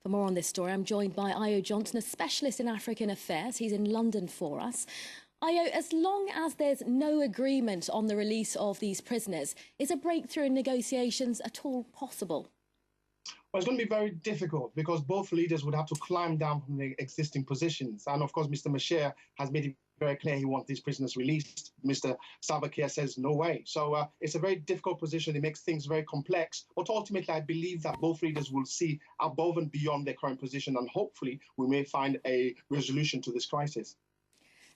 For more on this story, I'm joined by Ayo Johnson, a specialist in African affairs. He's in London for us. Ayo, as long as there's no agreement on the release of these prisoners, is a breakthrough in negotiations at all possible? Well, it's going to be very difficult because both leaders would have to climb down from the existing positions. And of course, Mr. Bashir has made it very clear he wants these prisoners released. Mr. Salva Kiir says no way. So it's a very difficult position. It makes things very complex. But ultimately, I believe that both leaders will see above and beyond their current position. And hopefully, we may find a resolution to this crisis.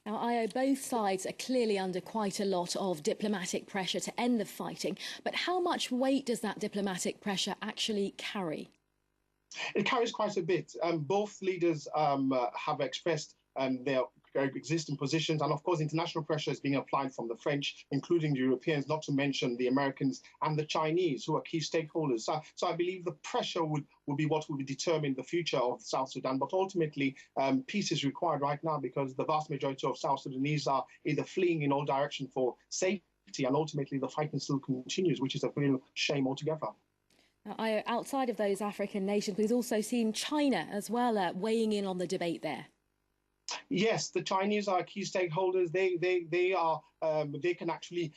Now, Ayo, both sides are clearly under quite a lot of diplomatic pressure to end the fighting. But how much weight does that diplomatic pressure actually carry? It carries quite a bit. Both leaders have expressed their existing positions, and of course international pressure is being applied from the French, including the Europeans, not to mention the Americans and the Chinese, who are key stakeholders. So I believe the pressure would be what will determine the future of South Sudan. But ultimately, peace is required right now because the vast majority of South Sudanese are either fleeing in all directions for safety, and ultimately the fighting still continues, which is a real shame altogether. Now, outside of those African nations, we've also seen China as well weighing in on the debate there. Yes, the Chinese are key stakeholders. They can actually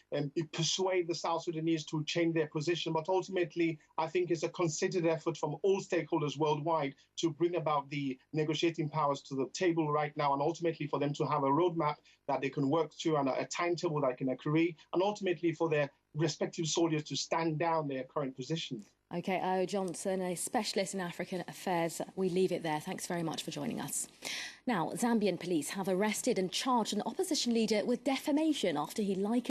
persuade the South Sudanese to change their position. But ultimately, I think it's a considered effort from all stakeholders worldwide to bring about the negotiating powers to the table right now, and ultimately for them to have a roadmap that they can work to and a timetable that can agree, and ultimately for their respective soldiers to stand down their current positions. OK, Ayo Johnson, a specialist in African affairs. We leave it there. Thanks very much for joining us. Now, Zambian police have arrested and charged an opposition leader with defamation after he likened